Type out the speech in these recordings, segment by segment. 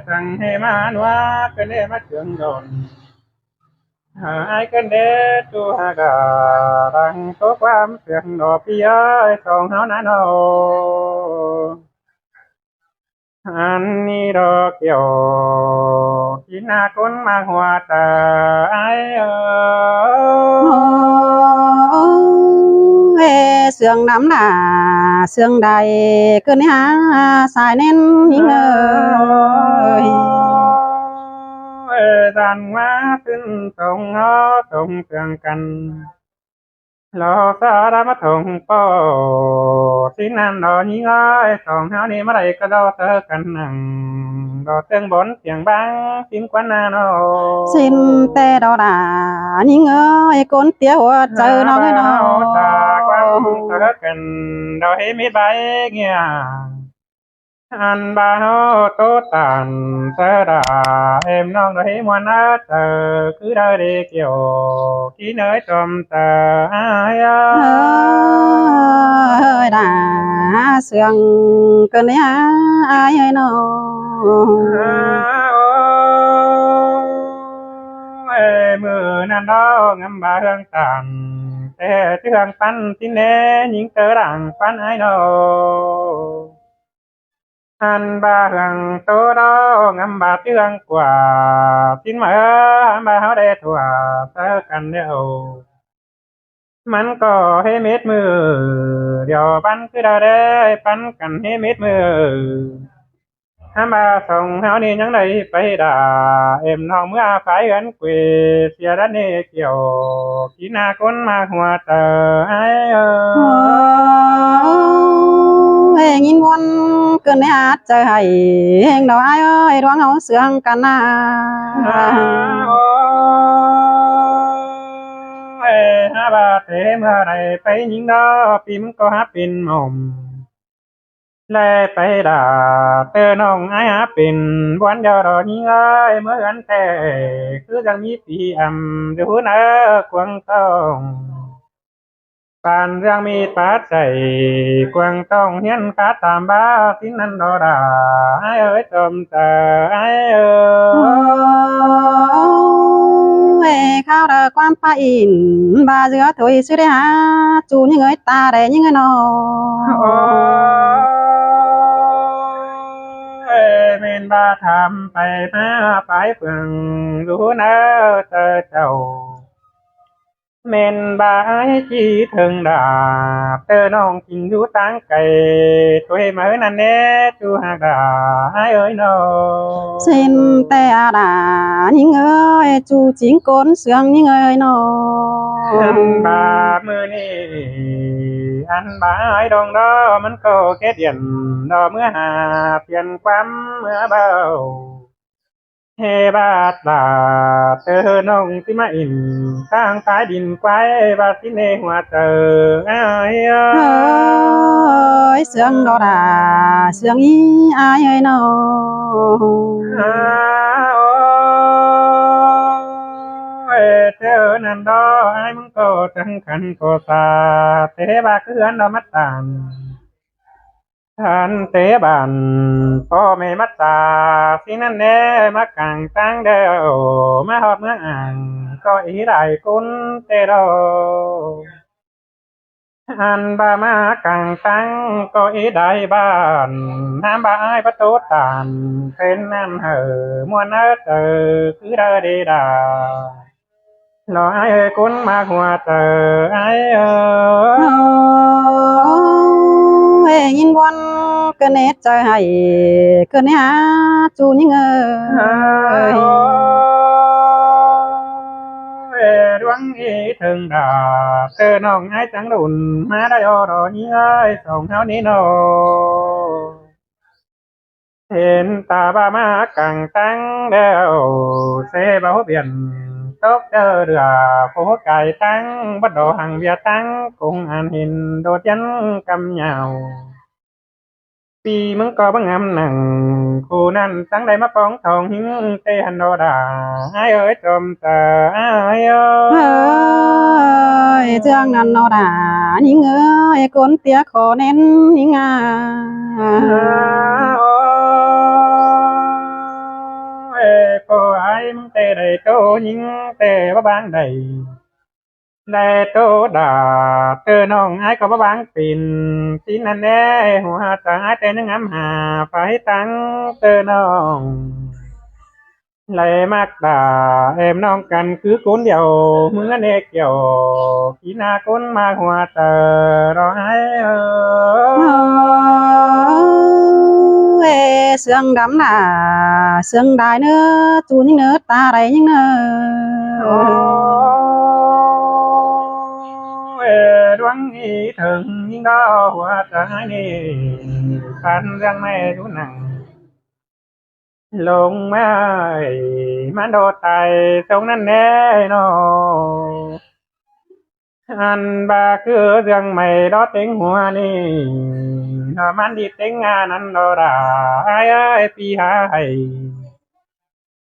thằng hề mà noa cái này mà trường đồn ai cái đấy tu hà gà đang tốtความเสียงดอกพี่เอ้ยของเฮานั้นโออันนี้ดอกเกี่ยวกินนาคนมาหัวตาไอ้เอเอเสื่องน้ำหนาเสื่องใดเกินหาสายเน้นยิ่งเอ้ยดันมาขึ้นตรงเฮาตรงเสื่องกันรอสารมาถงปอสินันดอนี้ง้อยสองเฮานี่มาได้ก็ดอเธอกันนั่งดอเตียงบนเสียงบังสิงกวนนาโน xin tê đo đàยิ่งเอ้ยก้นเตี้ยวเจอน้องให้น้อ ตากว้างเธอกันดอให้มิดใบเงียอันบาโนโตตันเธอดาเอ็มน้องดอให้มวนเอเธอคือดอเดเกี่ยวกี่เนยจอมเธออาย เอ้ยด่าเสื่องเกินหาอายให้น้อ มือนั่นดอกงำบาเรื่องต่างแต่เรื่องปันที่แน่ยิงเตอรังปันไอโนอันบาเรื่องโตดอกงำบาเรื่องกว่าทิ้นมาอันบาเขาได้ถั่วเตอกันเดียวมันก็ให้เม็ดมือเดี๋ยวปันคือเราได้ปันกันให้เม็ดมือห้ามาส่งเฮานี่ยังได้ไปด่าเอ็มน้องเมื่อขายเงินเกวเสียด้านนี้เกี่ยวกินหน้าคนมาหัวเตอไอเออ เอ้ยยินวนเกินหาเจอให้เฮงดอกอายเอ้ยร้องเอาเสื่องกันนะ ฮาบาเตเมื่อไรไปยิงดอปีมึงก็หาปินหม่อมแลไปด่าเตอน้องไอหาปินวันยอดอยิงเอ้ยเมื่อกันแต่คือยังมีปีอำดูเนอกวางต้องปานเรื่องมีปาใจกวางต้องเฮียนคาตามบ้าสิ่งนั้นดอดาไอเอ้ยจอมเตอไอเออ เอ้ยข้าวเด้อความปาอินบาเสือถอยสิได้หาจูยังเอ้ยตาได้ยังไงน้อ เมนบาทำไปมาไปเพิ่งรู้เนอเจอเจ้าเมนบาให้จีถึงดาบเตอน้องกินอยู่ตั้งไก่ตัวเมื่อนั้นเน่จูหากดาให้เอ้ยโน xin tê à đà những ơi chú chính cốn sương những ơi nó อันบามือนี่อันบาไอ้ดองดอมันก็แค่เดียนดอเมื่อหาเปลี่ยนความเมื่อเบาเฮบาตลาเตอน้องที่มาอินทางสายดินไกวบาสิเนหัวเตอไอ้เอ้ย ơi sương đó đà sương ý ai ơi nó อ้าวโอ้ยเธอนั่นดอไอ้มึงก็จังขันก็สาเตบาคืออันดอมัดตานท่านเตบันพ่อแม่มัดตาสินั่นแน่มากังตั้งเดียวมาหอบเมืองอ่างก็อีได้กุนเตโดอันบามากังตั้งก็อีได้บ้านน้ำบาไอประตูตานเป็นน้ำเหอมวนเออเตอคือเดอดีดารอไอเอ้ยกุนมาหัวเตอไอเออ ơi nhìn con cái nét trời hay cái nét chú những ơi ดวงอีถึงดาเตอน้องไอ้จังดุนมาได้อรอนี้เอ้ยส่งเท่านี้โนเห็นตาบ้ามากังตั้งเดียวเสบาเปลี่ยนตกเจอเรือโผไก่ตั้งบัดดอหังเบียตั้งคงอ่านเห็นโดดยันกำเหยาวปีมึงก็บังงำหนังคู่นั้นตั้งได้มาป้องทองหิ้งเตหันโดดาไอ้เอ้ยจมเตอไอ้เอ้ย ơi chương ngân nó đà những ơi con tía khó nén những à มึงแต่ใดโตยิงแต่บ่บางใดแลโตด่าเตอน้องไอ้ก็บ่บางปิ่นสินั่นแน่หัวตาแต่นึงงามหาไปตั้งเตอน้องไหลมักด่าเอ็มน้องกันคือคนเดียวเหมือนเอกเกี่ยวขีหน้าคนมาหัวเตอรอไอ้เอเสื่องดำน่ะเสื่องได้เนื้อจูนยังเนื้อตาไรยังเนื้อ ดวงนี้ถึงยิ่งก็หัวใจนี่พันเรื่องไม่รู้หนังลงมามันโดดตายตรงนั้นแน่นอนอันบาคือเรื่องไม่รอดเต็งหัวนี่มันดีเต็งงานนั้นเราได้ปีหาย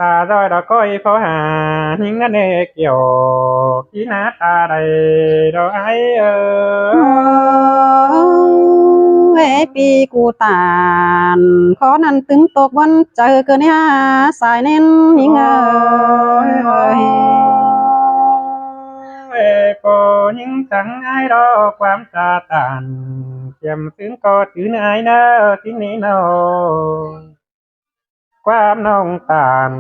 ตาจอยดอกก้อยพอหาหิงนั่นเองเกี่ยวที่หน้าตาใดดอกเอปีกูตานขอนั้นตึงตกวันเจอเกินเนี่ยสายเน้นยิงโกยิ่งสังไอ้รอความตาตานเจียมถึงก็ถือไอ้เนอที่นี่เนอความน้องตาน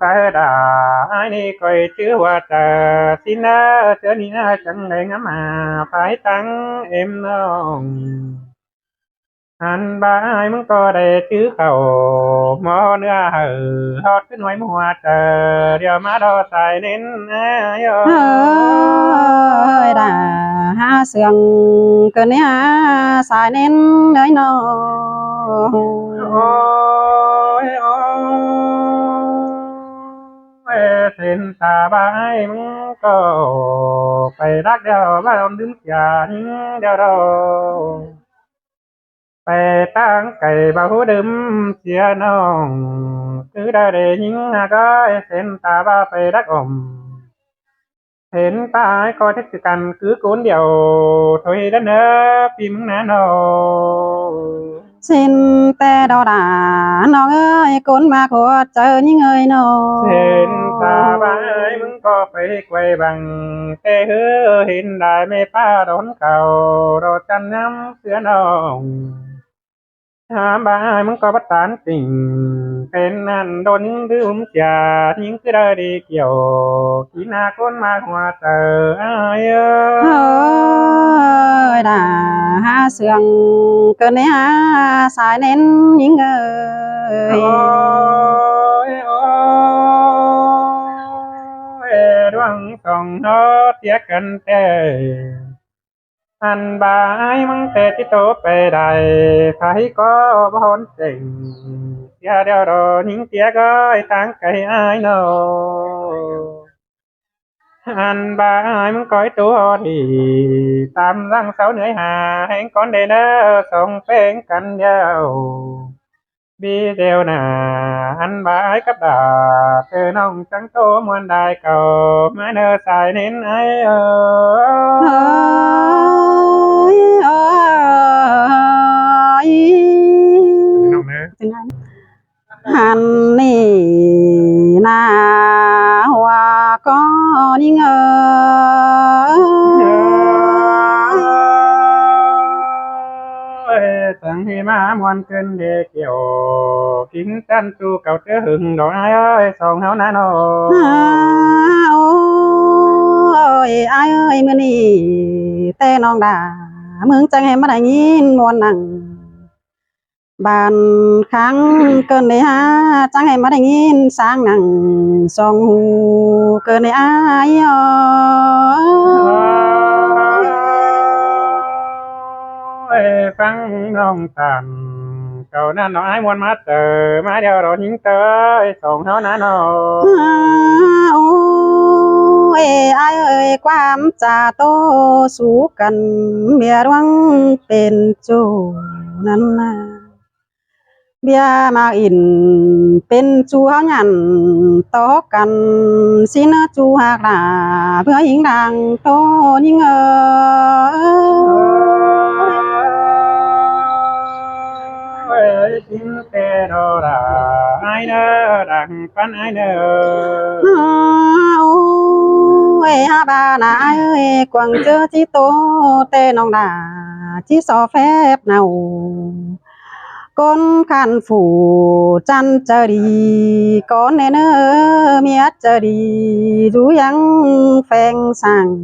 สายดาไอ้นี่คอยชื่อว่าจะสินะเจอนี่นะจังไงงามาภายตั้งเอ็มน้องอันบายมึงก็ได้ชื่อเขาหมอเนื้อฮอดขึ้นไว้มัวเจอเดี๋ยวมาดอสายเน้นด่าหาเสื่องเกินเนี่ยสายเน้นเลยนอเส้นตาบายมึงก็ไปรักเดียวบ้านดึงยานิ่งเดียวเราไปตั้งไก่บ่าวดึมเสียน้องคือได้เดยิงก็เส้นตาบ้าไปรักอมเห็นตายก็เท็จกันคือคนเดียวถอยด้านเนอพิมพ์นาโนxinแต่ดอด่าน้องเอ้ยคนมาขอเจอยิ่งเอ้ยน้อเห็นตาบายมึงก็ไปไกวบังแต่เห็นได้ไม่ป้าโดนเก่าโดดกันน้ำเสือน้องถามบายมึงก็บัดตานติ่งเป็นนั่นโดนยิงดื่มจ่ายิงคือได้ดีเกี่ยวขีหน้าคนมาหัวเตออ้ายด่าหาเสื่องเกินเนี่ยสายเน้นยิ่งเอ้ยดวงสองนอเทียกันแต่อันบายมึงแต่ที่โตไปได้ใครก็บ่นเจ๋งเสียเดียวรอนิ่งเสียก็ทางไกลอายโนอันบายมึงก้อยตัวดีตามร่างเสาเหนื่อยหาแห่งก้อนเดนเนอร์ส่งเพลงกันยาวบีเดียวหนาอันบายกับดาเธอน้องจังโตมวนได้เก่ามาเนอสายเน้นไอน้องเนอหันนี่นาหัวก็ยิ่งตั้งให้มามวนเกินเด็กเกี่ยวกินจันสู่เก่าเจอหึงดอกไอ้สองเฮานาโนโอ้ยไอ้เอ้ยมื้อนี้แต่น้องด่ามึงจังให้มาได้ยินมวนนั่งบ้านครั้งเกินเลยฮะจังให้มาได้ยินสร้างนั่งสองหูเกินเลยอ้ายฟังน้องตันเก่านั่นน้องไอ้มวนมาเตอมาเดียวเราหิงเตยสองเฮานาโนโอ้ยไอ้เอ้ยความจาโตสู้กันเมียรวงเป็นจูนั่นนะเบียมาอินเป็นจูเฮาหยันต่อกันสินะจูหากหน้าเพื่อหญิงดังโตยิ่งกินแต่ดอราไอ้ เนอดังปันไอเนอ ôi ha bà nà ơi quăng chơ chi tố tê nong đà chi so phép nào con khăn phủ chăn chờ đi con nên miết chờ đi rú yang phèn sang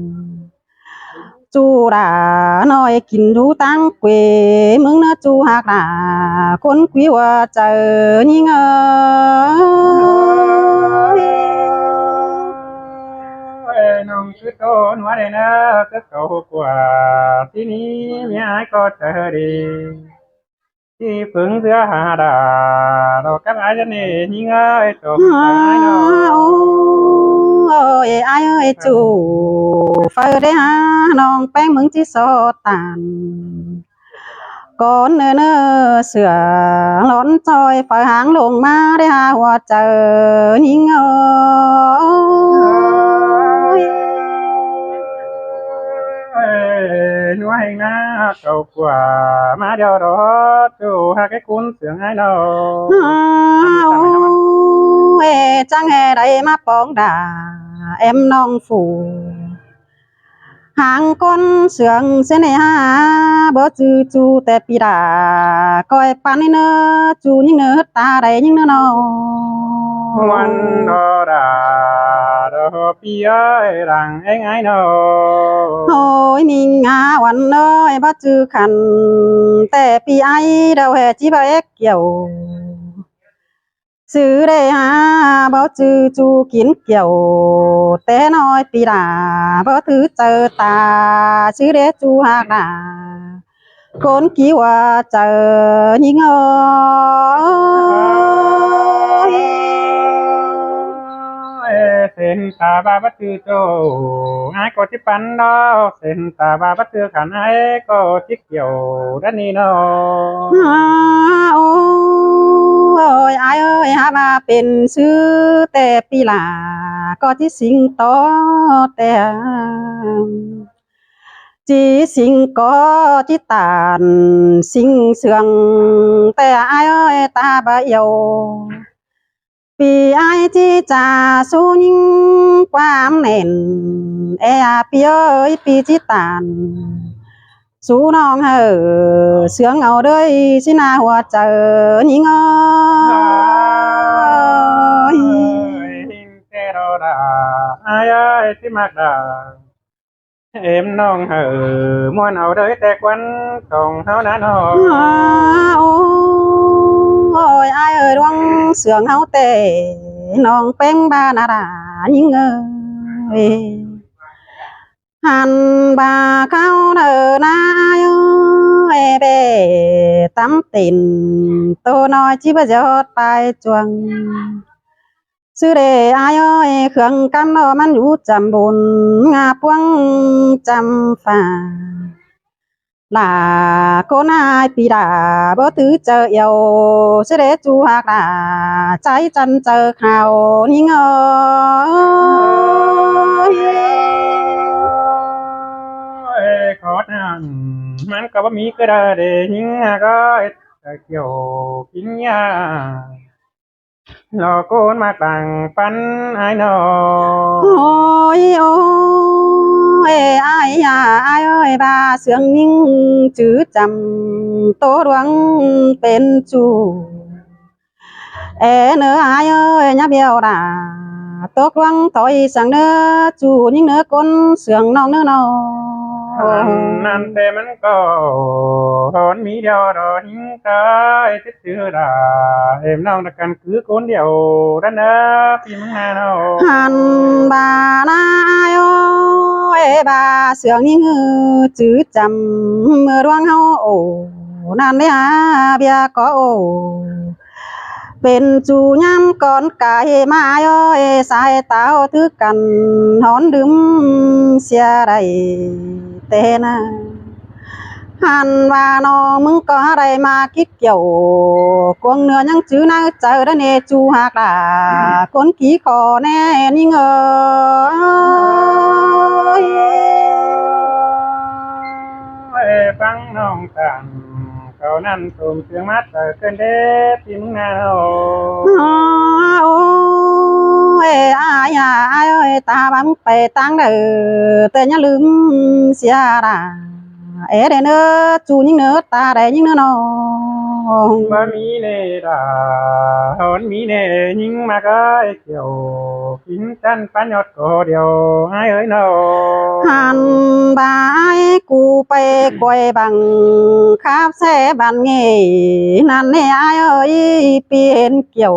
chú đã nói kín rú tăng quê mừng nó chú hạc đã con quý hoa chờ nhìn nông cứ tôn hóa đây nè cứ cầu quả tí ní mi ai có chờ điที่ฝึงเสือหาดาดอกกับไอ้จะนี่ยิงเอ้ยจบตายเนาะ ôi ai ơi chú phải để ha non bánh mừng chỉ so tàn con nơ nơ sửa lón trôi phải hàng lồng ma để ha hoa chờ nhìn nuôi hình na cầu quả má đeo đó chú hai cái cuốn sướng ai đâu chẳng hề đây má bóng đà em non phủ hàng con sướng xe này ha bố chú chú tè pi đà coi pan nơ chú những nơ ta đây những nơ nàoวันดอดาดอปีเอ้ยรังเอ็งไอ้เนาะ ôi mìnhวันเอ้ยบ่จือขันแต่ปีไอเราแห่จีบ่เอ็กเกี่ยวซื้อได้หาบ่จือจูกินเกี่ยวแต่น้อยปีดาบ่ถือเจอตาซื้อได้จูหากดาคนกี่ว่าเจอยิงเอ้ย เส้นตาบาบัตตือโจไอ้ก็ที่ปันดอกเส้นตาบาบัตตือขันไอ้ก็ที่เกี่ยวด้านนี้เนาะ ôi ai ơi ha bà เป็นชื่อแต่ปีหลาก็ที่สิงโตแต่จีสิงก็ที่ตานสิงเสืองแต่ไอ้เอ้ยตาบ่เอียวปีไอ้ที่จะสู้ยิ่งความเน่นปีเอ้ยปีที่ตานสู้น้องเหอเสืองเอาด้วยสินาหัวเจอยิ่งเอ้ย เตโรดาไอ้ที่มากดาเอ็มน้องเหอม้วนเอาด้วยแต่ควันของเฮานั้นเนาะ ôi ai ơi đoan sườn háo tề non bén ba nà đà những ơi hàn bà cao nở na ơi bề tắm tình tôi nói chỉ bây giờ bài chuông sư đề ai ơi khương cam nó man vũ chăm bồn ngà quăng chăm phà là con ai pi đà bố tứ chờ yêu sẽ để chú hạc đà trái chân chờ khảo ní ơi ขอทานมันก็บ่มีก็ได้เด้ยิงก็เกี่ยวกินยาเราโกนมาต่างปันไอ้เนาะ ôi ôi ai à ai ơi bà sướng nhưng chữ chăm tố đoán bên chủ nỡ ai ơi nhá biêu đà tốt đoán thôi sang nỡ chủ những nỡ con sướng non nỡ nào นั่นแต่มันก็ทอนมีเดียวดอกหิงกายติดเชื้อดาเอ็มน้องตะกันคือคนเดียวด้านเนอพี่มึงหาเนาะ hàn bà na ơi bà sướng những chữ chăm mưa đoán hao ổ nan đấy à bia có ổ เป็นจูย้ำก่อนกายมาเอ้ยสายตาถือกันหอนดื่มเสียไรเตนะหันว่าน้องมึงก็อะไรมาคิดเกี่ยวกวงเนื้อยังจื้อน่าเจอได้เนจูหากด่าคนขี้คอแน่นี่เงย ฟังน้องกัน เขานั่นตุ่มเสียงมัดเกินเด็ดที่มึงนาโอ ตาบังไปตั้งเด้อแต่อย่าลืมเสียดาเอ๋เด้อเนอจูยิ่งเนอตาได้ยิ่งเนอน้อง บ่มีเนดาหอนมีเนยิงมาก็เกี่ยวกินจันปัญญอดก็เดียวไอ้เอ้ยน้อง หันบายกูไปกวยบังคาบแซ่บันเงนั่นแน่อายเอ้ยเปลี่ยนเกี่ยว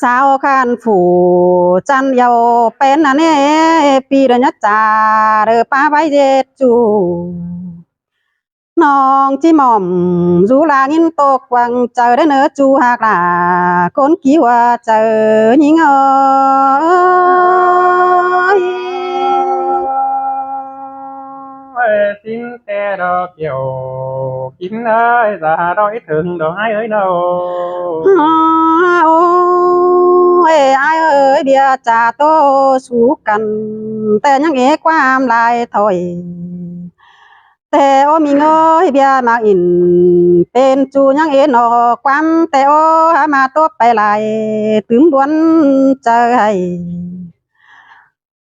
สาวคันฝูจันเยาเป็นอันนี้ปีเดือนจ่าเด้อป้าใบเจ็ดจูน้องจิหม่อมรูลางินตกวังเจอได้เนอจูหากลาคนกี่ว่าเจอยิงเอ้ย xin te đo kiểu kín ơi già đói thường đồ ai ơi đâu โอ้ยอายเอ้ยเบียจ่าโตสู้กัน แต่ยังเอความลายถอย แต่โอมีเงยเบียมาอิน เป็นจูยังเอ็นออกความแต่โอหามาตบไปลายถึงดวนใจ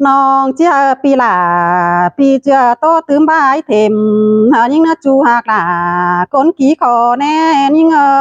น้องเจ้าปีลาปีเจ้าโตถึงบายเต็มหายิ่งนะจูหากลาคนขี้ขอแน่ยิ่งเอ้